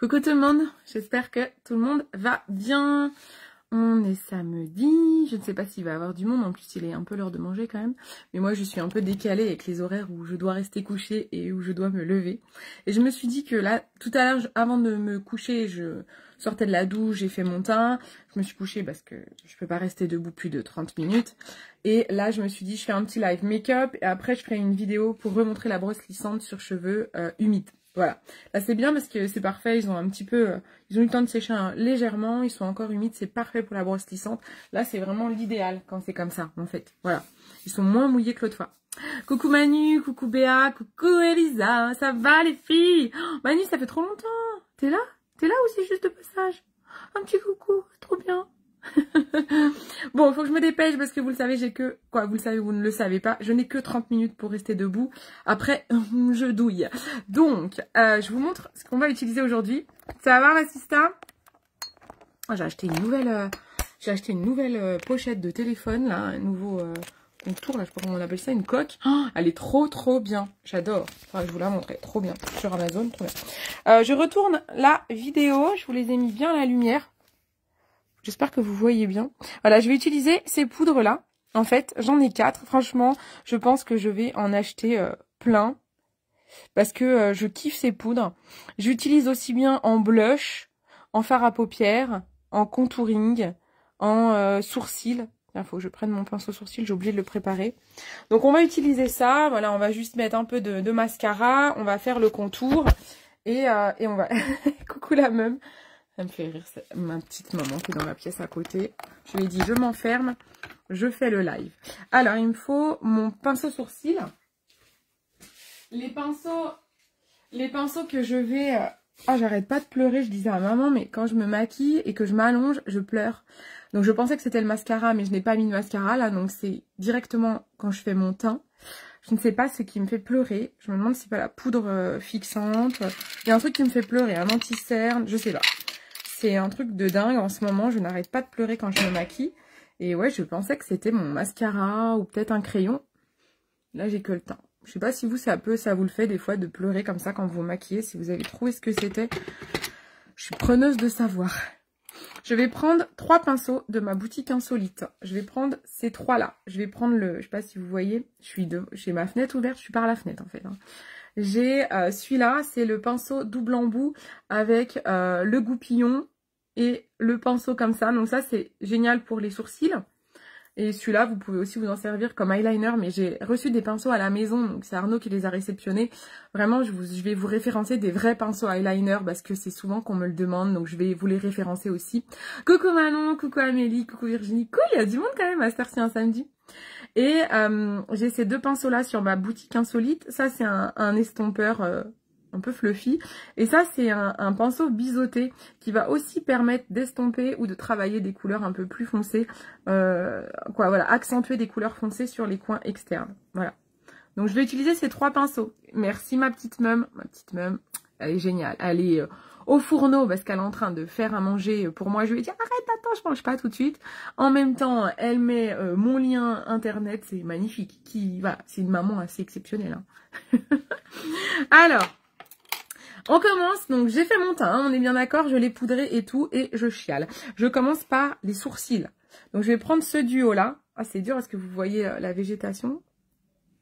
Coucou tout le monde, j'espère que tout le monde va bien. On est samedi, je ne sais pas s'il va y avoir du monde, en plus il est un peu l'heure de manger quand même. Mais moi je suis un peu décalée avec les horaires où je dois rester couchée et où je dois me lever. Et je me suis dit que là, tout à l'heure, avant de me coucher, je sortais de la douche, j'ai fait mon teint. Je me suis couchée parce que je peux pas rester debout plus de 30 minutes. Et là je me suis dit je fais un petit live make-up et après je ferai une vidéo pour remontrer la brosse lissante sur cheveux humides. Voilà, là c'est bien parce que c'est parfait, ils ont un petit peu, ils ont eu le temps de sécher légèrement, ils sont encore humides, c'est parfait pour la brosse lissante. Là c'est vraiment l'idéal quand c'est comme ça en fait, voilà. Ils sont moins mouillés que l'autre fois. Coucou Manu, coucou Béa, coucou Elisa, ça va les filles? Oh, Manu, ça fait trop longtemps, t'es là? T'es là ou c'est juste de passage? Un petit coucou, trop bien. Bon, il faut que je me dépêche parce que vous le savez, j'ai que... Quoi, vous le savez, vous ne le savez pas. Je n'ai que 30 minutes pour rester debout. Après, je douille. Donc, je vous montre ce qu'on va utiliser aujourd'hui. Ça va, Massista? Oh, j'ai acheté une nouvelle pochette de téléphone, là. Un nouveau contour, là, je sais pas comment on appelle ça, une coque. Oh, elle est trop bien. J'adore. Enfin, je vous la montrer. Trop bien. Sur Amazon, trop bien. Je retourne la vidéo. Je vous les ai mis bien à la lumière. J'espère que vous voyez bien. Voilà, je vais utiliser ces poudres-là. En fait, j'en ai 4. Franchement, je pense que je vais en acheter plein. Parce que je kiffe ces poudres. J'utilise aussi bien en blush, en fard à paupières, en contouring, en sourcils. Il faut que je prenne mon pinceau sourcil, j'ai oublié de le préparer. Donc on va utiliser ça. Voilà, on va juste mettre un peu de mascara. On va faire le contour. Et on va... Coucou la meuf. Ça me fait rire, ma petite maman qui est dans la pièce à côté. Je lui ai dit, je m'enferme, je fais le live. Alors, il me faut mon pinceau sourcil. Les pinceaux que je vais... Ah, j'arrête pas de pleurer, je disais à maman, mais quand je me maquille et que je m'allonge, je pleure. Donc, je pensais que c'était le mascara, mais je n'ai pas mis de mascara, là. Donc, c'est directement quand je fais mon teint. Je ne sais pas ce qui me fait pleurer. Je me demande si c'est pas la poudre fixante. Il y a un truc qui me fait pleurer, un anti-cerne, je sais pas. C'est un truc de dingue en ce moment, je n'arrête pas de pleurer quand je me maquille. Et ouais, je pensais que c'était mon mascara ou peut-être un crayon. Là, j'ai que le teint. Je sais pas si vous, ça vous le fait des fois de pleurer comme ça quand vous vous maquillez. Si vous avez trouvé ce que c'était, je suis preneuse de savoir. Je vais prendre 3 pinceaux de ma boutique insolite. Je vais prendre ces 3 là. Je vais prendre je sais pas si vous voyez, j'ai ma fenêtre ouverte, je suis par la fenêtre en fait. Hein. J'ai celui-là, c'est le pinceau double embout avec le goupillon et le pinceau comme ça. Donc ça, c'est génial pour les sourcils. Et celui-là, vous pouvez aussi vous en servir comme eyeliner. Mais j'ai reçu des pinceaux à la maison, donc c'est Arnaud qui les a réceptionnés. Vraiment, je vais vous référencer des vrais pinceaux eyeliner parce que c'est souvent qu'on me le demande. Donc je vais vous les référencer aussi. Coucou Manon, coucou Amélie, coucou Virginie. Cool, il y a du monde quand même à cette heure-ci un samedi. Et j'ai ces 2 pinceaux là sur ma boutique insolite. Ça c'est un estompeur un peu fluffy. Et ça c'est un pinceau biseauté qui va aussi permettre d'estomper ou de travailler des couleurs un peu plus foncées. Voilà, accentuer des couleurs foncées sur les coins externes. Voilà. Donc je vais utiliser ces 3 pinceaux. Merci ma petite meum. Ma petite meum, elle est géniale. Elle est... au fourneau parce qu'elle est en train de faire à manger pour moi. Je lui ai dit arrête, attends, je mange pas tout de suite. En même temps, elle met mon lien internet, c'est magnifique. Voilà, c'est une maman assez exceptionnelle. Hein. Alors, on commence. Donc j'ai fait mon teint, hein, on est bien d'accord, je l'ai poudré et tout et je chiale. Je commence par les sourcils. Donc je vais prendre ce duo là. Ah c'est dur, est-ce que vous voyez la végétation?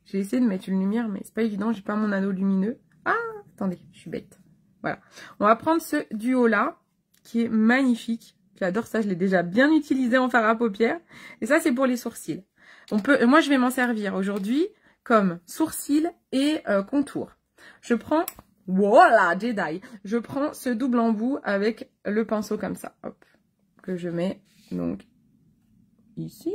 J'ai essayé de mettre une lumière mais c'est pas évident, j'ai pas mon anneau lumineux. Ah, attendez, je suis bête. Voilà, on va prendre ce duo-là, qui est magnifique. J'adore ça, je l'ai déjà bien utilisé en fard à paupières. Et ça, c'est pour les sourcils. Moi, je vais m'en servir aujourd'hui comme sourcils et contour. Je prends, voilà, Jedi. Je prends ce double embout avec le pinceau comme ça, hop, que je mets donc ici.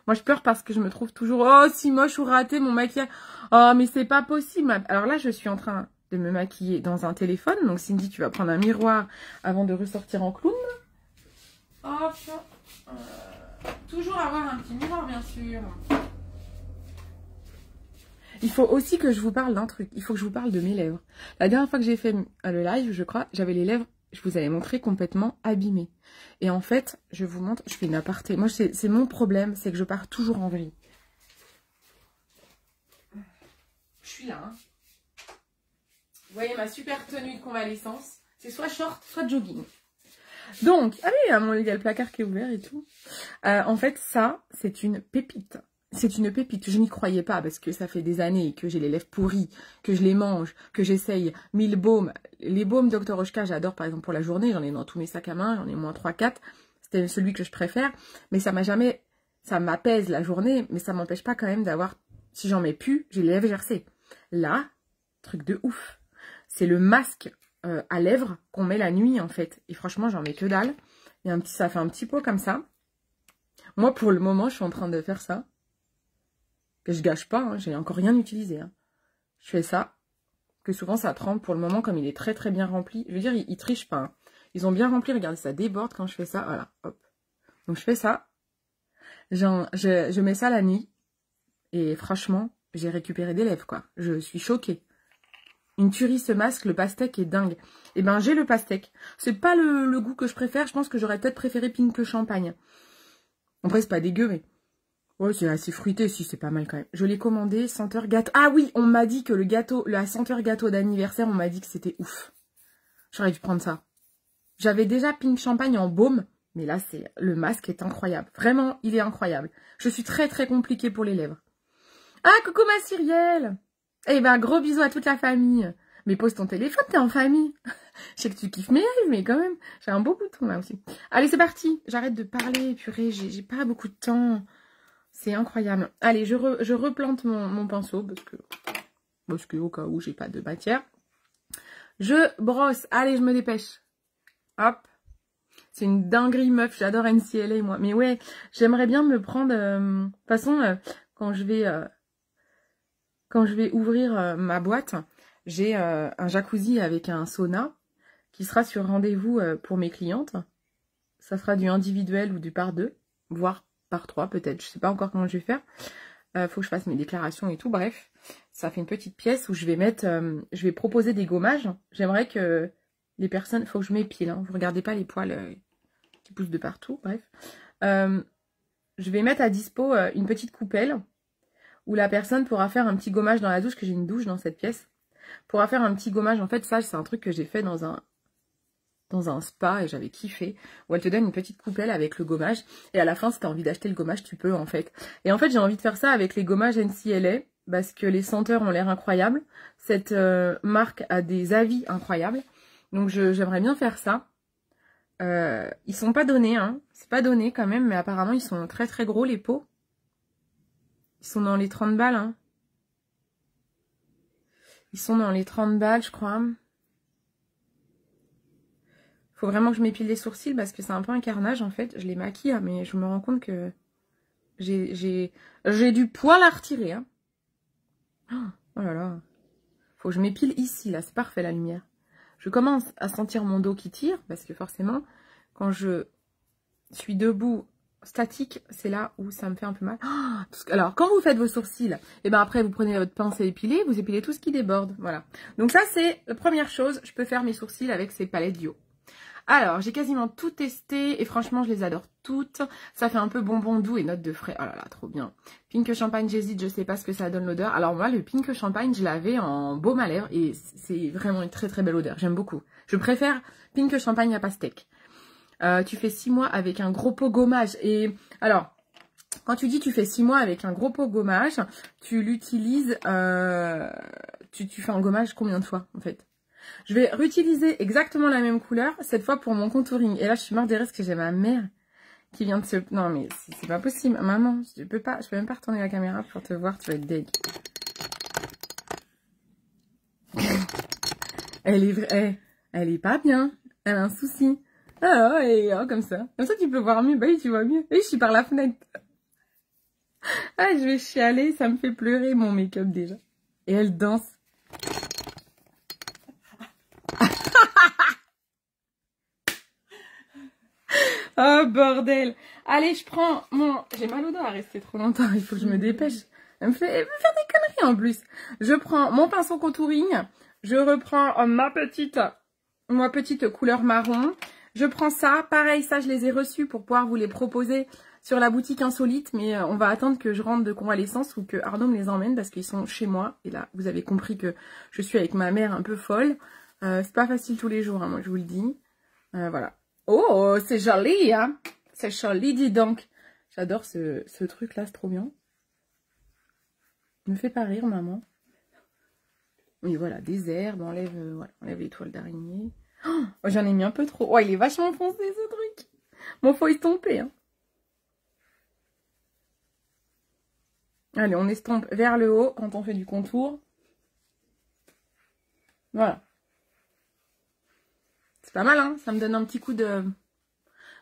Moi, je pleure parce que je me trouve toujours, oh, si moche ou raté mon maquillage. Oh, mais c'est pas possible. Alors là, je suis en train de me maquiller dans un téléphone. Donc Cindy, tu vas prendre un miroir avant de ressortir en clown. Hop. Toujours avoir un petit miroir, bien sûr. Il faut aussi que je vous parle d'un truc. Il faut que je vous parle de mes lèvres. La dernière fois que j'ai fait le live, je crois, j'avais les lèvres, je vous avais montré, complètement abîmées. Et en fait, je vous montre, je fais une aparté. Moi, c'est mon problème, c'est que je pars toujours en vrille. Je suis là, hein. voyez ma super tenue de convalescence. C'est soit short, soit jogging. Donc, ah oui, il y a le placard qui est ouvert et tout. En fait, ça, c'est une pépite. C'est une pépite. Je n'y croyais pas parce que ça fait des années que j'ai les lèvres pourries, que je les mange, que j'essaye 1000 baumes. Les baumes Dr. Oshka, j'adore par exemple pour la journée. J'en ai dans tous mes sacs à main, j'en ai moins 3-4. C'était celui que je préfère. Mais ça m'a jamais... Ça m'apaise la journée, mais ça m'empêche pas quand même d'avoir... Si j'en mets plus, j'ai les lèvres gercées. Là, truc de ouf. C'est le masque à lèvres qu'on met la nuit en fait. Et franchement, j'en mets que dalle. Il y a un petit, ça fait un petit pot comme ça. Moi, pour le moment, je suis en train de faire ça. Que je gâche pas, hein, j'ai encore rien utilisé. Hein. Je fais ça. Que souvent, ça trempe pour le moment, comme il est très très bien rempli. Je veux dire, ils trichent pas. Hein. Ils ont bien rempli, regardez, ça déborde quand je fais ça. Voilà, hop. Donc, je fais ça. Je mets ça la nuit. Et franchement, j'ai récupéré des lèvres, quoi. Je suis choquée. Une tuerie, ce masque, le pastèque est dingue. Eh ben, j'ai le pastèque. C'est pas le goût que je préfère. Je pense que j'aurais peut-être préféré Pink Champagne. Après, c'est pas dégueu, mais... Ouais, c'est assez fruité, si, c'est pas mal quand même. Je l'ai commandé, senteur gâteau. Ah oui, on m'a dit que le gâteau, la senteur gâteau d'anniversaire, on m'a dit que c'était ouf. J'aurais dû prendre ça. J'avais déjà Pink Champagne en baume, mais là, le masque est incroyable. Vraiment, il est incroyable. Je suis très très compliquée pour les lèvres. Ah, coucou ma Cyrielle! Eh ben, gros bisous à toute la famille. Mais pose ton téléphone, t'es en famille. Je sais que tu kiffes mes lives, mais quand même, j'ai un beau bouton là aussi. Allez, c'est parti. J'arrête de parler, purée, j'ai pas beaucoup de temps. C'est incroyable. Allez, je replante mon pinceau parce que au cas où j'ai pas de matière. Je brosse. Allez, je me dépêche. Hop. C'est une dinguerie, meuf. J'adore NCLA, moi. Mais ouais, j'aimerais bien me prendre... De toute façon, quand je vais ouvrir ma boîte, j'ai un jacuzzi avec un sauna qui sera sur rendez-vous pour mes clientes. Ça sera du individuel ou du par 2, voire par 3 peut-être. Je sais pas encore comment je vais faire. Faut que je fasse mes déclarations et tout. Bref, ça fait une petite pièce où je vais mettre... je vais proposer des gommages. J'aimerais que les personnes... Faut que je m'épile. Hein. Vous regardez pas les poils qui poussent de partout. Bref. Je vais mettre à dispo une petite coupelle où la personne pourra faire un petit gommage dans la douche, que j'ai une douche dans cette pièce. Pourra faire un petit gommage. En fait, ça, c'est un truc que j'ai fait dans un spa et j'avais kiffé, où elle te donne une petite coupelle avec le gommage et à la fin si t'as envie d'acheter le gommage tu peux en fait. Et en fait j'ai envie de faire ça avec les gommages NCLA parce que les senteurs ont l'air incroyables, cette marque a des avis incroyables, donc j'aimerais bien faire ça. Ils sont pas donnés, hein, c'est pas donné quand même, mais apparemment ils sont très très gros les pots. Ils sont dans les 30 balles, hein. Ils sont dans les 30 balles je crois. Faut vraiment que je m'épile les sourcils parce que c'est un peu un carnage en fait. Je les maquille, hein, mais je me rends compte que j'ai du poil à retirer. Hein. Oh là là. Faut que je m'épile ici, là. C'est parfait la lumière. Je commence à sentir mon dos qui tire parce que forcément, quand je suis debout statique, c'est là où ça me fait un peu mal. Alors, quand vous faites vos sourcils, et ben après vous prenez votre pince à épiler, vous épilez tout ce qui déborde. Voilà. Donc ça, c'est la première chose. Je peux faire mes sourcils avec ces palettes bio. Alors, j'ai quasiment tout testé et franchement, je les adore toutes. Ça fait un peu bonbon doux et note de frais. Oh là là, trop bien. Pink Champagne, j'hésite, je sais pas ce que ça donne l'odeur. Alors moi, le Pink Champagne, je l'avais en baume à lèvres et c'est vraiment une très très belle odeur. J'aime beaucoup. Je préfère Pink Champagne à pastèque. Tu fais 6 mois avec un gros pot gommage. Et alors, quand tu dis tu fais 6 mois avec un gros pot gommage, tu l'utilises... tu fais un gommage combien de fois en fait? Je vais réutiliser exactement la même couleur, cette fois pour mon contouring. Et là, je suis morte des risques que j'ai ma mère qui vient de se... Non, mais c'est pas possible. Maman, je peux même pas retourner la caméra pour te voir, tu vas être deg. Elle est pas bien. Elle a un souci. Ah, et oh, comme ça. Comme ça, tu peux voir mieux. Bah oui, tu vois mieux. Et je suis par la fenêtre. Ah, je vais chialer. Ça me fait pleurer, mon make-up, déjà. Et elle danse. Oh bordel. Allez, je prends mon... J'ai mal au dos à rester trop longtemps, il faut que je me dépêche. Elle me fait faire des conneries en plus. Je prends mon pinceau contouring. Je reprends ma petite couleur marron. Je prends ça. Pareil, ça je les ai reçus pour pouvoir vous les proposer sur la boutique insolite, mais on va attendre que je rentre de convalescence ou que Arnaud me les emmène parce qu'ils sont chez moi. Et là, vous avez compris que je suis avec ma mère un peu folle. C'est pas facile tous les jours, hein, moi je vous le dis. Voilà. Oh, c'est joli, hein. C'est joli, dis donc. J'adore ce truc-là, c'est trop bien. Me fait pas rire, maman. Oui, voilà, des herbes, voilà, enlève les toiles d'araignée. Oh, j'en ai mis un peu trop. Oh, il est vachement foncé, ce truc. Bon, faut estomper, hein. Allez, on estompe vers le haut quand on fait du contour. Voilà. C'est pas mal, hein. Ça me donne un petit coup de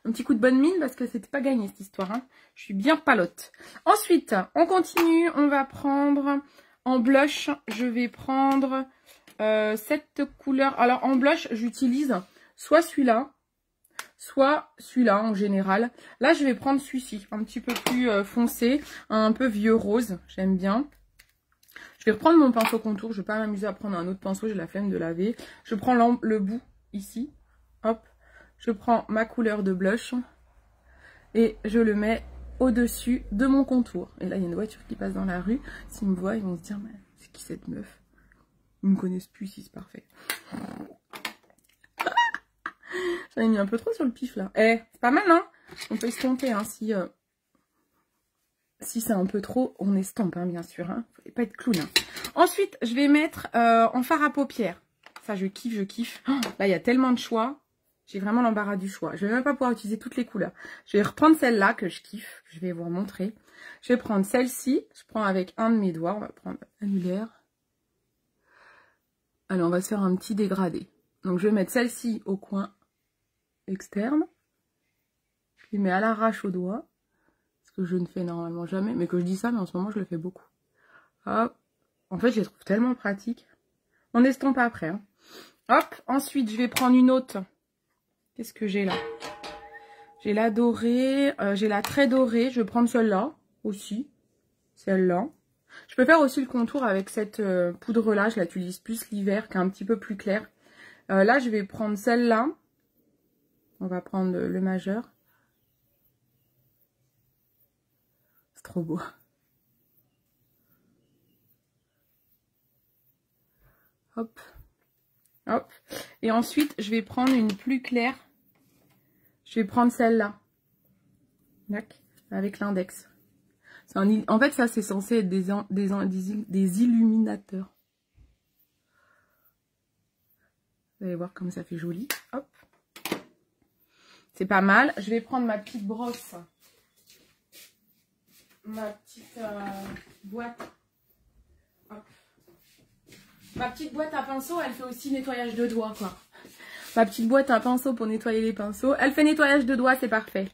bonne mine parce que c'était pas gagné cette histoire, hein. Je suis bien palote. Ensuite, on continue. On va prendre en blush. Je vais prendre cette couleur. Alors, en blush, j'utilise soit celui-là, soit celui-là en général. Là, je vais prendre celui-ci, un petit peu plus foncé, un peu vieux rose, j'aime bien. Je vais reprendre mon pinceau contour, je vais pas m'amuser à prendre un autre pinceau, j'ai la flemme de laver. Je prends le bout ici, hop, je prends ma couleur de blush et je le mets au-dessus de mon contour. Et là, il y a une voiture qui passe dans la rue, s'ils me voient, ils vont se dire, mais c'est qui cette meuf? Ils me connaissent plus ici, c'est parfait. J'en ai mis un peu trop sur le pif là. Eh, c'est pas mal, hein. On peut estomper, hein, si c'est un peu trop, on estompe, hein, bien sûr. Hein. Faut pas être clown. Hein. Ensuite, je vais mettre en fard à paupières. Ça, je kiffe, je kiffe. Oh, là, il y a tellement de choix. J'ai vraiment l'embarras du choix. Je vais même pas pouvoir utiliser toutes les couleurs. Je vais reprendre celle-là que je kiffe, que je vais vous montrer. Je vais prendre celle-ci. Je prends avec un de mes doigts. On va prendre annulaire. Alors, on va se faire un petit dégradé. Donc, je vais mettre celle-ci au coin externe. Je les mets à l'arrache au doigt. Ce que je ne fais normalement jamais. Mais que je dis ça, mais en ce moment, je le fais beaucoup. Hop. En fait, je les trouve tellement pratiques. On estompe après. Hein. Hop. Ensuite, je vais prendre une autre. Qu'est-ce que j'ai là? J'ai la dorée. J'ai la très dorée. Je vais prendre celle-là aussi. Celle-là. Je peux faire aussi le contour avec cette poudre-là. Je l'utilise plus l'hiver, qui est un petit peu plus claire. Là, je vais prendre celle-là. On va prendre le majeur. C'est trop beau. Hop. Hop. Et ensuite, je vais prendre une plus claire. Je vais prendre celle-là. Avec l'index. En fait, ça, c'est censé être des illuminateurs. Vous allez voir comme ça fait joli. Hop. C'est pas mal. Je vais prendre ma petite brosse. Ma petite boîte. Hop. Ma petite boîte à pinceau, elle fait aussi nettoyage de doigts, quoi. Ma petite boîte à pinceau pour nettoyer les pinceaux. Elle fait nettoyage de doigts, c'est parfait.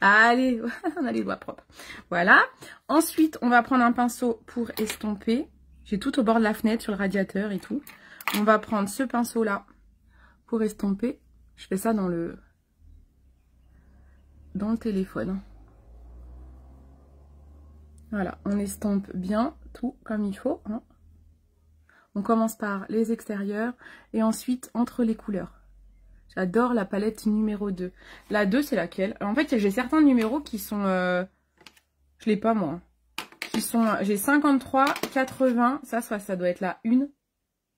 Allez, on a les doigts propres. Voilà. Ensuite, on va prendre un pinceau pour estomper. J'ai tout au bord de la fenêtre, sur le radiateur et tout. On va prendre ce pinceau-là pour estomper. Je fais ça dans le téléphone. Voilà, on estompe bien tout comme il faut. Hein. On commence par les extérieurs et ensuite entre les couleurs. J'adore la palette numéro 2. La 2, c'est laquelle? En fait, j'ai certains numéros qui sont... je l'ai pas, moi. Qui sont... J'ai 53, 80. Ça doit être la 1.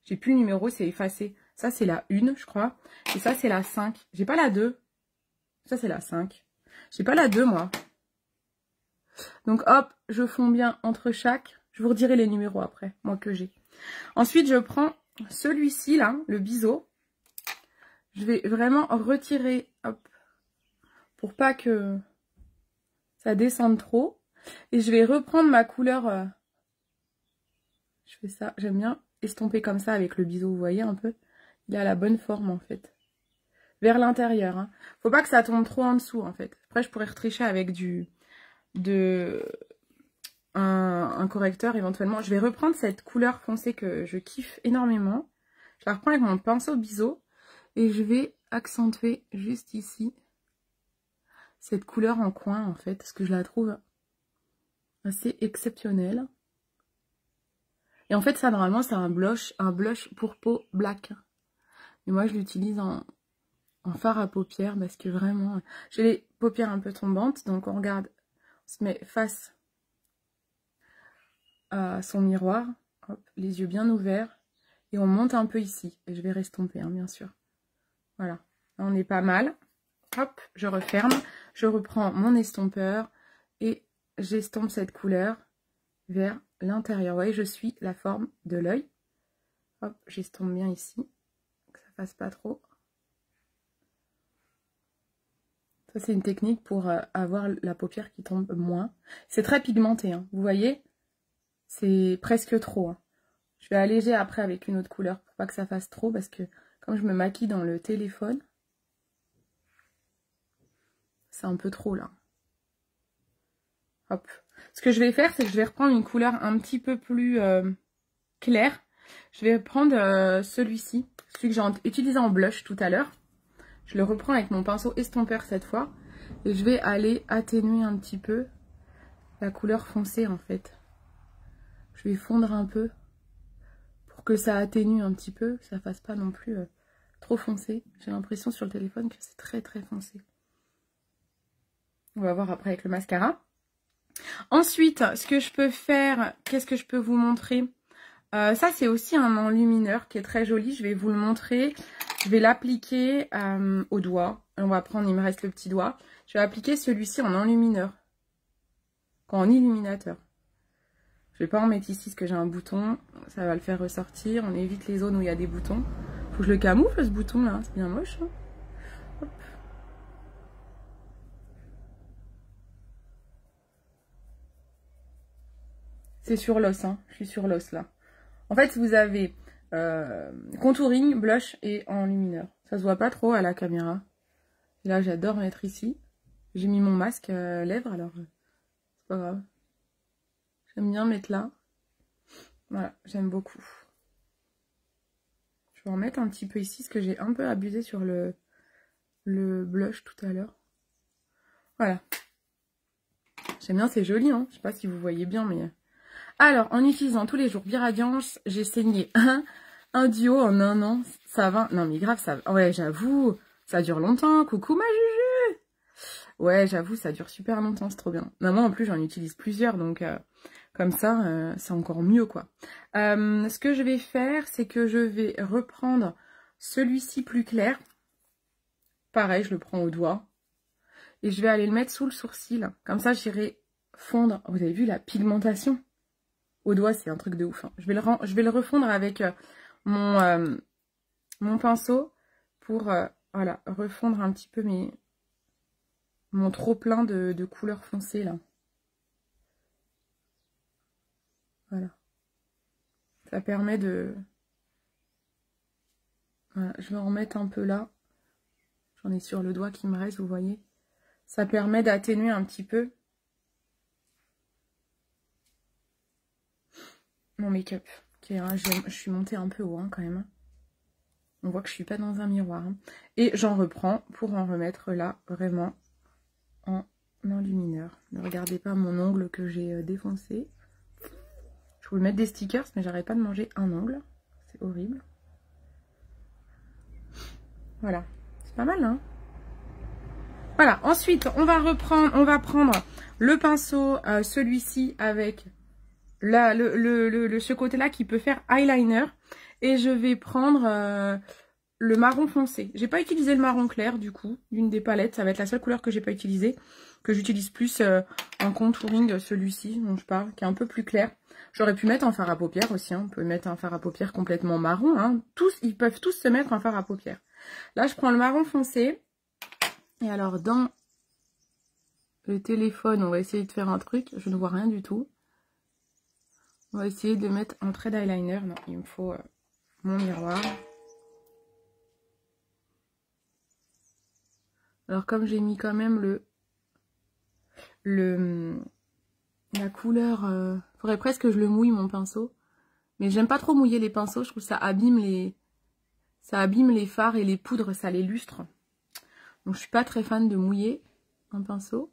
J'ai plus le numéro, c'est effacé. Ça, c'est la 1, je crois. Et ça, c'est la 5. J'ai pas la 2. Ça, c'est la 5. J'ai pas la 2, moi. Donc, hop, je fonds bien entre chaque. Je vous redirai les numéros après, moi que j'ai. Ensuite, je prends celui-ci, là, le biseau. Je vais vraiment retirer, hop, pour pas que ça descende trop. Et je vais reprendre ma couleur. Je fais ça, j'aime bien estomper comme ça avec le biseau, vous voyez un peu. Il a la bonne forme, en fait. Vers l'intérieur. Hein. Faut pas que ça tombe trop en dessous, en fait. Après, je pourrais retricher avec un correcteur, éventuellement. Je vais reprendre cette couleur foncée que je kiffe énormément. Je la reprends avec mon pinceau biseau. Et je vais accentuer juste ici cette couleur en coin, en fait. Parce que je la trouve assez exceptionnelle. Et en fait, ça, normalement, c'est un blush pour peau black. Et moi, je l'utilise en fard à paupières parce que vraiment... J'ai les paupières un peu tombantes. Donc on regarde, on se met face à son miroir. Hop, les yeux bien ouverts. Et on monte un peu ici. Et je vais restomper, hein, bien sûr. Voilà. Là, on est pas mal. Hop, je referme. Je reprends mon estompeur. Et j'estompe cette couleur vers l'intérieur. Vous voyez, je suis la forme de l'œil. Hop, j'estompe bien ici. Que ça fasse pas trop. Ça, c'est une technique pour avoir la paupière qui tombe moins. C'est très pigmenté, hein. Vous voyez, c'est presque trop. Hein. Je vais alléger après avec une autre couleur pour pas que ça fasse trop. Parce que comme je me maquille dans le téléphone, c'est un peu trop là. Hop. Ce que je vais faire, c'est que je vais reprendre une couleur un petit peu plus claire. Je vais prendre celui-ci, celui que j'ai utilisé en blush tout à l'heure. Je le reprends avec mon pinceau estompeur cette fois. Et je vais aller atténuer un petit peu la couleur foncée en fait. Je vais fondre un peu pour que ça atténue un petit peu, que ça fasse pas non plus trop foncé. J'ai l'impression sur le téléphone que c'est très très foncé. On va voir après avec le mascara. Ensuite, ce que je peux faire, qu'est-ce que je peux vous montrer? Ça, c'est aussi un enlumineur qui est très joli. Je vais vous le montrer. Je vais l'appliquer au doigt. On va prendre, il me reste le petit doigt. Je vais appliquer celui-ci en enlumineur. En illuminateur. Je vais pas en mettre ici parce que j'ai un bouton. Ça va le faire ressortir. On évite les zones où il y a des boutons. Faut que je le camoufle ce bouton là. C'est bien moche. Hein. Hop. C'est sur l'os. Hein. Je suis sur l'os là. En fait, vous avez contouring, blush et enlumineur. Ça se voit pas trop à la caméra. Et là, j'adore mettre ici. J'ai mis mon masque lèvres, alors c'est pas grave. J'aime bien mettre là. Voilà, j'aime beaucoup. Je vais en mettre un petit peu ici, parce que j'ai un peu abusé sur le blush tout à l'heure. Voilà. J'aime bien, c'est joli, hein. Je sais pas si vous voyez bien, mais... Alors, en utilisant tous les jours Biradiance, j'ai saigné un duo en 1 an. Ça va... Non, mais grave, ça... Ouais, j'avoue, ça dure longtemps. Coucou, ma Juju. Ouais, j'avoue, ça dure super longtemps, c'est trop bien. Moi, en plus, j'en utilise plusieurs, donc comme ça, c'est encore mieux, quoi. Ce que je vais faire, c'est que je vais reprendre celui-ci plus clair. Pareil, je le prends au doigt. Et je vais aller le mettre sous le sourcil. Comme ça, j'irai fondre. Vous avez vu la pigmentation? Au doigt, c'est un truc de ouf. Hein. Je vais le refondre avec mon pinceau pour voilà, refondre un petit peu mon trop plein de couleurs foncées là. Voilà. Ça permet de... Voilà, je vais en remettre un peu là. J'en ai sur le doigt qui me reste, vous voyez. Ça permet d'atténuer un petit peu mon make-up. Okay, hein, je suis montée un peu haut hein, quand même. On voit que je suis pas dans un miroir. Hein. Et j'en reprends pour en remettre là, vraiment, en enlumineur. Ne regardez pas mon ongle que j'ai défoncé. Je voulais mettre des stickers, mais j'arrête pas de manger un ongle. C'est horrible. Voilà. C'est pas mal, hein? Voilà. Ensuite, on va prendre le pinceau, celui-ci, avec ce côté-là qui peut faire eyeliner. Et je vais prendre le marron foncé. J'ai pas utilisé le marron clair, du coup, d'une des palettes. Ça va être la seule couleur que j'ai pas utilisée. Que j'utilise plus en contouring, celui-ci dont je parle, qui est un peu plus clair. J'aurais pu mettre un fard à paupières aussi. Hein. On peut mettre un fard à paupières complètement marron. Hein. Ils peuvent tous se mettre un fard à paupières. Là, je prends le marron foncé. Et alors, dans le téléphone, on va essayer de faire un truc. Je ne vois rien du tout. On va essayer de mettre un trait d'eyeliner. Non, il me faut mon miroir. Alors, comme j'ai mis quand même la couleur... faudrait presque que je le mouille, mon pinceau. Mais j'aime pas trop mouiller les pinceaux. Je trouve que ça abîme les fards et les poudres. Ça les lustre. Donc, je suis pas très fan de mouiller un pinceau.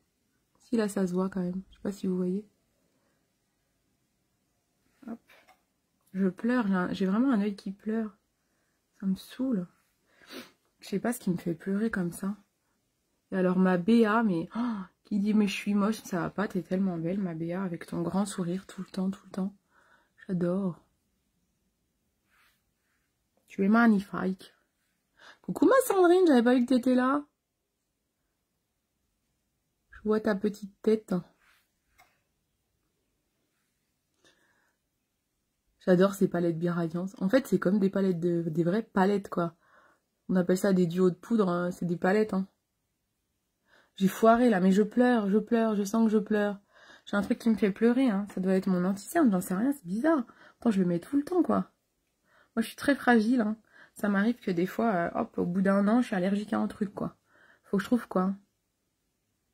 Si, là, ça se voit quand même. Je sais pas si vous voyez. Hop. Je pleure. J'ai vraiment un œil qui pleure. Ça me saoule. Je sais pas ce qui me fait pleurer comme ça. Et alors ma Béa, mais qui dit mais je suis moche, ça va pas, t'es tellement belle ma Béa, avec ton grand sourire tout le temps, tout le temps. J'adore. Tu es magnifique. Coucou ma Sandrine, j'avais pas vu que t'étais là. Je vois ta petite tête. J'adore ces palettes Biradiance. En fait, c'est comme des palettes des vraies palettes, quoi. On appelle ça des duos de poudre, hein. C'est des palettes, hein. J'ai foiré, là, mais je pleure, je sens que je pleure. J'ai un truc qui me fait pleurer, hein. Ça doit être mon anti-cerne, j'en sais rien, c'est bizarre. Pourtant, je le mets tout le temps, quoi. Moi, je suis très fragile, hein. Ça m'arrive que des fois, hop, au bout d'1 an, je suis allergique à un truc, quoi. Faut que je trouve, quoi.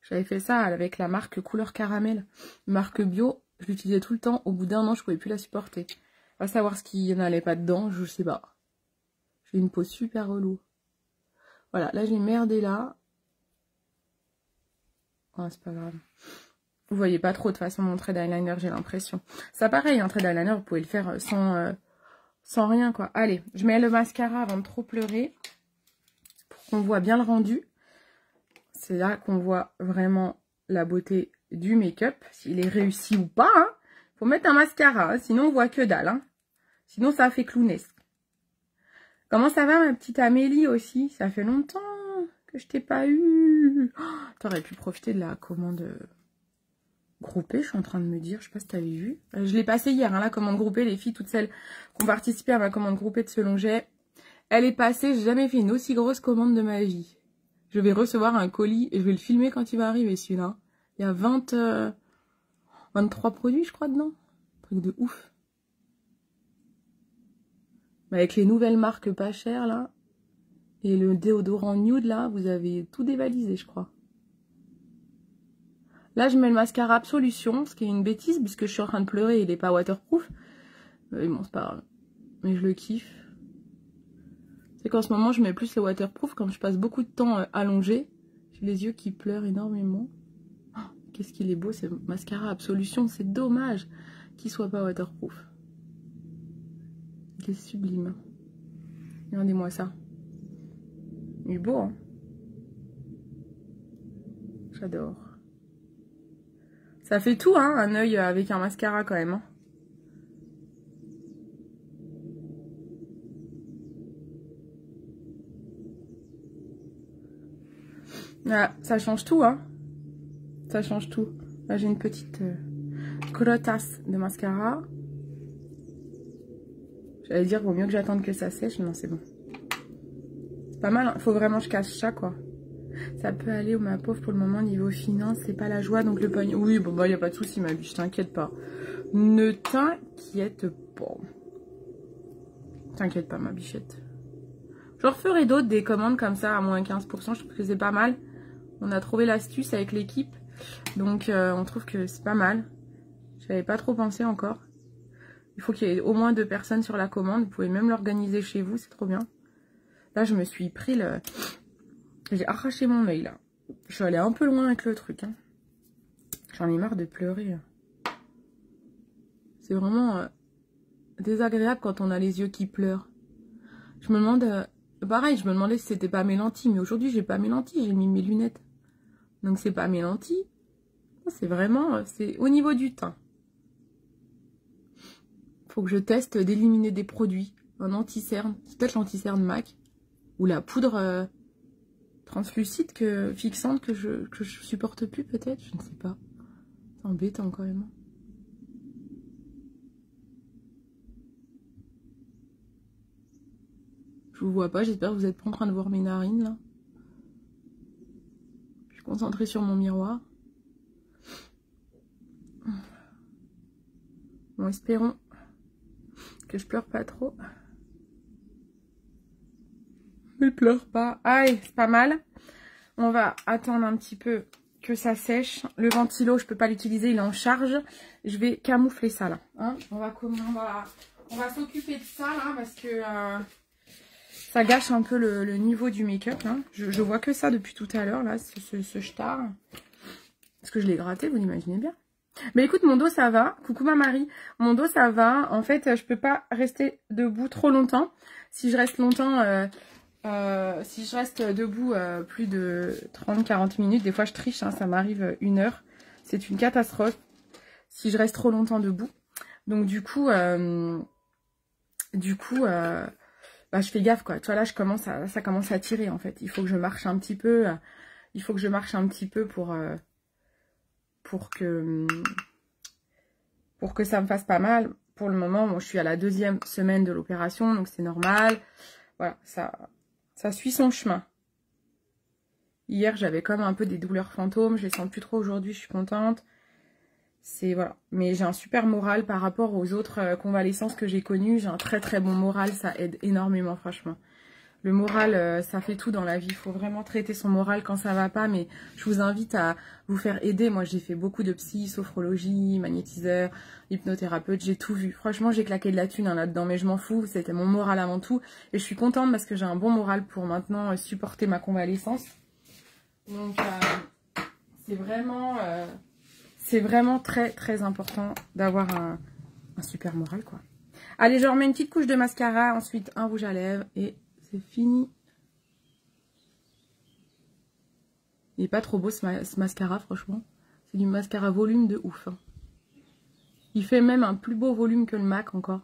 J'avais fait ça avec la marque Couleur Caramel. Marque bio, je l'utilisais tout le temps. Au bout d'1 an, je pouvais plus la supporter. À savoir ce qui n'allait pas dedans, je sais pas. J'ai une peau super relou. Voilà, là j'ai merdé là. Oh, c'est pas grave. Vous voyez pas trop de façon mon trait d'eyeliner, j'ai l'impression. Ça pareil, un trait d'eyeliner, vous pouvez le faire sans rien, quoi. Allez, je mets le mascara avant de trop pleurer. Pour qu'on voit bien le rendu. C'est là qu'on voit vraiment la beauté du make-up. S'il est réussi ou pas, hein. Faut mettre un mascara, hein, sinon on voit que dalle, hein. Sinon ça fait clownesque. Comment ça va ma petite Amélie aussi? Ça fait longtemps que je t'ai pas eu. Oh, t'aurais pu profiter de la commande groupée, je suis en train de me dire. Je sais pas si t'avais vu. Je l'ai passée hier, hein, la commande groupée. Les filles, toutes celles qui ont participé à ma commande groupée de Selon J'ai. Elle est passée, j'ai jamais fait une aussi grosse commande de ma vie. Je vais recevoir un colis et je vais le filmer quand il va arriver celui-là. Il y a 23 produits, je crois, dedans. Un truc de ouf. Avec les nouvelles marques pas chères, là, et le déodorant nude, là, vous avez tout dévalisé, je crois. Là, je mets le mascara Absolution, ce qui est une bêtise, puisque je suis en train de pleurer et il n'est pas waterproof. Mais bon, c'est pas grave. Mais je le kiffe. C'est qu'en ce moment, je mets plus le waterproof, quand je passe beaucoup de temps allongée. J'ai les yeux qui pleurent énormément. Oh, qu'est-ce qu'il est beau, ce mascara Absolution. C'est dommage qu'il soit pas waterproof. Il est sublime. Regardez-moi ça. Il est beau, hein. J'adore. Ça fait tout, hein, un œil avec un mascara quand même. Hein. Ah, ça change tout, hein. Ça change tout. Là, j'ai une petite crotasse de mascara. J'allais dire, vaut mieux que j'attende que ça sèche. Non, c'est bon. C'est pas mal, hein. Faut vraiment que je cache ça, quoi. Ça peut aller, ma pauvre, pour le moment, niveau finance, c'est pas la joie. Donc le pognon... Oui, bon, bah, y a pas de souci, ma biche, t'inquiète pas. Ne t'inquiète pas. T'inquiète pas, ma bichette. Je referai d'autres, des commandes comme ça, à moins 15%. Je trouve que c'est pas mal. On a trouvé l'astuce avec l'équipe. Donc, on trouve que c'est pas mal. J'avais pas trop pensé encore. Il faut qu'il y ait au moins 2 personnes sur la commande. Vous pouvez même l'organiser chez vous, c'est trop bien. Là, je me suis pris le... J'ai arraché mon œil, là. Je suis allée un peu loin avec le truc. Hein. J'en ai marre de pleurer. C'est vraiment désagréable quand on a les yeux qui pleurent. Je me demande... pareil, je me demandais si c'était pas mes lentilles. Mais aujourd'hui, j'ai pas mes lentilles. J'ai mis mes lunettes. Donc, c'est pas mes lentilles. C'est vraiment... c'est au niveau du teint. Faut que je teste d'éliminer des produits. Un anti-cerne. C'est peut-être l'anti-cerne MAC. Ou la poudre translucide, fixante, que je supporte plus peut-être. Je ne sais pas. C'est embêtant quand même. Je vous vois pas. J'espère que vous êtes pas en train de voir mes narines là. Je suis concentrée sur mon miroir. Bon, espérons que je pleure pas trop. Ne pleure pas. Aïe, c'est pas mal. On va attendre un petit peu que ça sèche. Le ventilo, je peux pas l'utiliser, il est en charge. Je vais camoufler ça là. Hein, on va s'occuper de ça là parce que ça gâche un peu le niveau du make-up. Hein. Je vois que ça depuis tout à l'heure là, ce star. Parce que je l'ai gratté, vous l'imaginez bien. Mais écoute, mon dos ça va. Coucou ma Marie. Mon dos ça va. En fait, je peux pas rester debout trop longtemps. Si je reste longtemps, Si je reste debout plus de 30-40 minutes, des fois je triche, hein, ça m'arrive 1 heure. C'est une catastrophe si je reste trop longtemps debout. Donc du coup, bah, je fais gaffe quoi. Tu vois là, ça commence à tirer en fait. Il faut que je marche un petit peu. Il faut que je marche un petit peu pour que ça me fasse pas mal. Pour le moment, bon, je suis à la 2e semaine de l'opération, donc c'est normal. Voilà, ça suit son chemin. Hier, j'avais comme un peu des douleurs fantômes. Je les sens plus trop aujourd'hui, je suis contente. C'est voilà. Mais j'ai un super moral par rapport aux autres convalescences que j'ai connues. J'ai un très très bon moral, ça aide énormément franchement. Le moral, ça fait tout dans la vie. Il faut vraiment traiter son moral quand ça va pas. Mais je vous invite à vous faire aider. Moi, j'ai fait beaucoup de psy, sophrologie, magnétiseur, hypnothérapeute. J'ai tout vu. Franchement, j'ai claqué de la thune hein, là-dedans. Mais je m'en fous. C'était mon moral avant tout. Et je suis contente parce que j'ai un bon moral pour maintenant supporter ma convalescence. Donc, c'est vraiment très très important d'avoir un super moral, quoi. Allez, je remets une petite couche de mascara. Ensuite, un rouge à lèvres. Et... c'est fini. Il est pas trop beau ce mascara, franchement. C'est du mascara volume de ouf. Hein. Il fait même un plus beau volume que le MAC encore.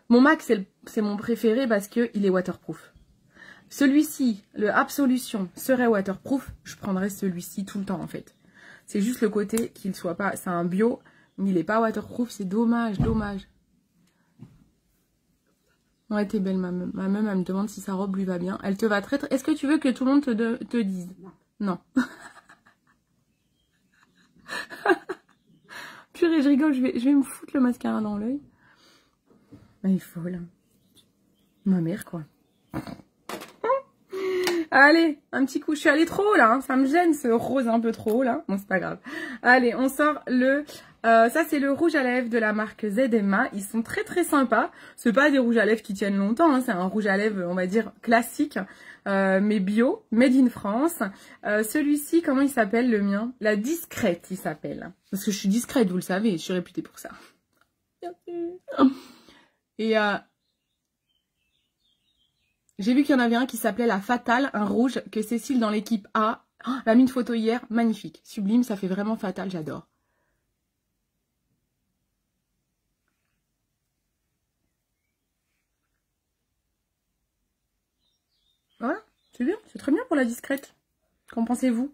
Mon MAC, c'est mon préféré parce qu'il est waterproof. Celui-ci, le Absolution, serait waterproof. Je prendrais celui-ci tout le temps, en fait. C'est juste le côté qu'il soit pas... c'est un bio, mais il est pas waterproof. C'est dommage, dommage. Ouais, t'es belle, ma meuf. Ma meuf, elle me demande si sa robe lui va bien. Elle te va très très... Est-ce que tu veux que tout le monde te dise? Non. Purée, je rigole, je vais me foutre le mascara dans l'œil. Elle est folle. Ma mère, quoi. Allez, un petit coup. Je suis allée trop haut, là. Hein. Ça me gêne, ce rose un peu trop haut, là. Bon, c'est pas grave. Allez, on sort le... ça, c'est le rouge à lèvres de la marque ZMA. Ils sont très, très sympas. C'est pas des rouges à lèvres qui tiennent longtemps. Hein. C'est un rouge à lèvres, on va dire, classique. Mais bio, made in France. Celui-ci, comment il s'appelle, le mien? La discrète, il s'appelle. Parce que je suis discrète, vous le savez. Je suis réputée pour ça. Et... j'ai vu qu'il y en avait un qui s'appelait la Fatale, un rouge, que Cécile dans l'équipe A m'a mis une photo hier, magnifique, sublime, ça fait vraiment Fatale, j'adore. Voilà, c'est bien, c'est très bien pour la discrète. Qu'en pensez-vous?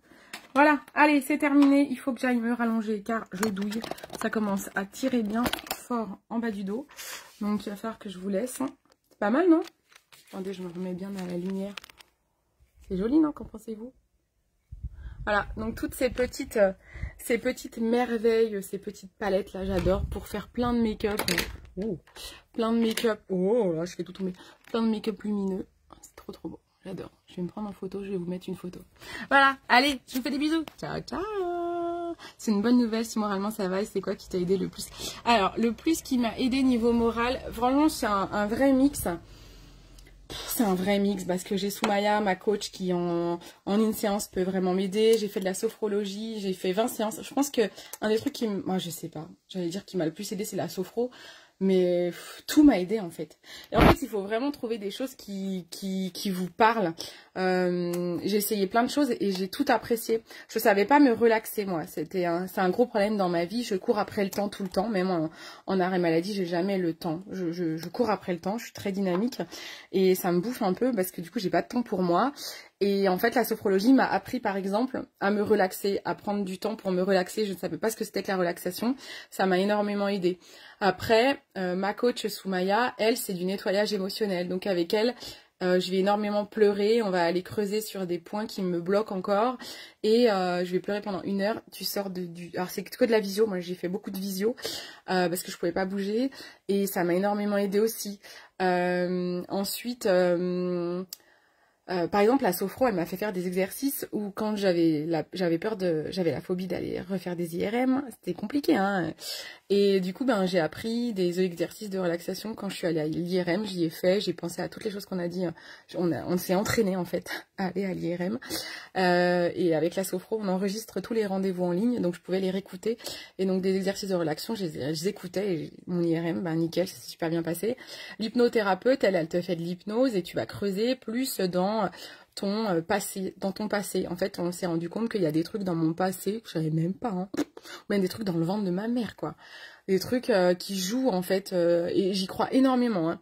Voilà, allez, c'est terminé, il faut que j'aille me rallonger car je douille. Ça commence à tirer bien fort en bas du dos. Donc il va falloir que je vous laisse. C'est pas mal, non? Attendez, je me remets bien dans la lumière. C'est joli, non? Qu'en pensez-vous? Voilà, donc toutes ces petites merveilles, ces petites palettes là, j'adore pour faire plein de make-up. Oh, plein de make-up. Oh là, je fais tout tomber. Plein de make-up lumineux. C'est trop trop beau. J'adore. Je vais me prendre en photo, je vais vous mettre une photo. Voilà, allez, je vous fais des bisous. Ciao, ciao. C'est une bonne nouvelle si moralement ça va. Et c'est quoi qui t'a aidé le plus? Alors, le plus qui m'a aidé niveau moral, vraiment, c'est un vrai mix. C'est un vrai mix parce que j'ai Soumaya, ma coach, qui en une séance peut vraiment m'aider. J'ai fait de la sophrologie, j'ai fait 20 séances. Je pense que un des trucs qui... moi, je sais pas. J'allais dire qui m'a le plus aidé, c'est la sophro. Mais tout m'a aidé en fait. Et en fait, il faut vraiment trouver des choses qui vous parlent. J'ai essayé plein de choses et j'ai tout apprécié. Je savais pas me relaxer moi. C'est un gros problème dans ma vie. Je cours après le temps tout le temps. Même en arrêt maladie, j'ai jamais le temps. Je cours après le temps. Je suis très dynamique et ça me bouffe un peu parce que du coup, j'ai pas de temps pour moi. Et en fait, la sophrologie m'a appris, par exemple, à me relaxer, à prendre du temps pour me relaxer. Je ne savais pas ce que c'était que la relaxation. Ça m'a énormément aidée. Après, ma coach Soumaya, elle, c'est du nettoyage émotionnel. Donc avec elle, je vais énormément pleurer. On va aller creuser sur des points qui me bloquent encore. Et je vais pleurer pendant 1 heure. Tu sors alors c'est que de la visio. Moi, j'ai fait beaucoup de visio parce que je pouvais pas bouger. Et ça m'a énormément aidée aussi. Ensuite... par exemple, la sophro, elle m'a fait faire des exercices où quand j'avais la phobie d'aller refaire des IRM, c'était compliqué, hein. Et du coup, ben, j'ai appris des exercices de relaxation quand je suis allée à l'IRM, j'y ai fait, j'ai pensé à toutes les choses qu'on a dit, on s'est entraîné en fait à aller à l'IRM. Et avec la sophro, on enregistre tous les rendez-vous en ligne, donc je pouvais les réécouter. Et donc des exercices de relaxation, je les écoutais et mon IRM, ben nickel, ça s'est super bien passé. L'hypnothérapeute, elle te fait de l'hypnose et tu vas creuser plus dans dans ton passé, dans ton passé. En fait, on s'est rendu compte qu'il y a des trucs dans mon passé que je savais même pas, hein. Ou même des trucs dans le ventre de ma mère, quoi. Des trucs qui jouent, en fait, et j'y crois énormément, hein.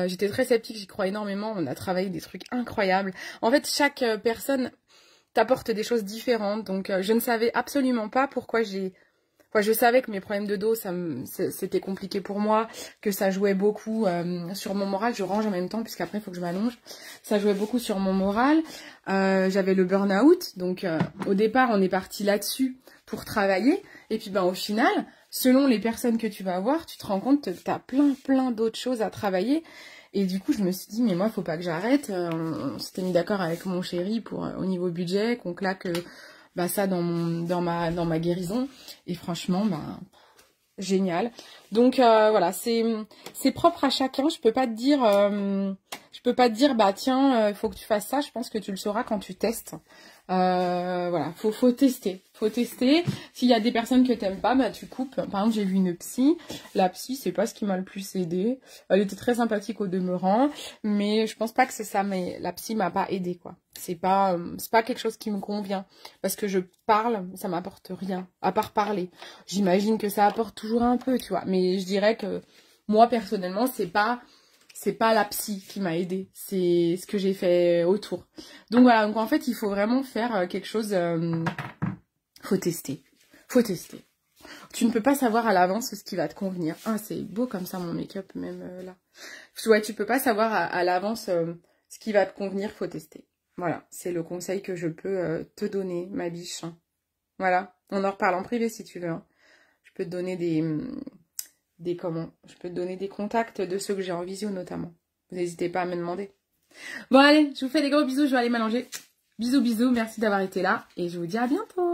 J'étais très sceptique, j'y crois énormément. On a travaillé des trucs incroyables. En fait, chaque personne t'apporte des choses différentes. Donc, je ne savais absolument pas pourquoi j'ai... Enfin, je savais que mes problèmes de dos, c'était compliqué pour moi, que ça jouait beaucoup sur mon moral. Je range en même temps, puisqu'après, il faut que je m'allonge. Ça jouait beaucoup sur mon moral. J'avais le burn-out. Donc, au départ, on est parti là-dessus pour travailler. Et puis, ben, au final, selon les personnes que tu vas avoir, tu te rends compte que tu as plein d'autres choses à travailler. Et du coup, je me suis dit, mais moi, faut pas que j'arrête. On s'était mis d'accord avec mon chéri pour au niveau budget, qu'on claque bah, ça dans ma guérison. Et franchement, bah, génial. Donc voilà, c'est propre à chacun. Je peux pas te dire, bah tiens, il faut que tu fasses ça. Je pense que tu le sauras quand tu testes. Voilà, faut tester. Faut tester. S'il y a des personnes que t'aimes pas, bah tu coupes. Par exemple, j'ai vu une psy. La psy, c'est pas ce qui m'a le plus aidé. Elle était très sympathique au demeurant, mais je pense pas que c'est ça. Mais la psy m'a pas aidé, quoi. C'est pas quelque chose qui me convient. Parce que je parle, ça m'apporte rien. À part parler. J'imagine que ça apporte toujours un peu, tu vois. Mais je dirais que moi, personnellement, c'est pas la psy qui m'a aidée, c'est ce que j'ai fait autour. Donc voilà, donc en fait, il faut vraiment faire quelque chose, faut tester. Tu ne peux pas savoir à l'avance ce qui va te convenir. Ah, c'est beau comme ça mon make-up, même là. Ouais, tu peux pas savoir à l'avance ce qui va te convenir, faut tester. Voilà, c'est le conseil que je peux te donner, ma biche. Voilà, on en reparle en privé si tu veux. Hein. Je peux te donner je peux te donner des contacts de ceux que j'ai en visio notamment. Vous n'hésitez pas à me demander. Bon allez, je vous fais des gros bisous, je vais aller m'allonger. Bisous, merci d'avoir été là et je vous dis à bientôt.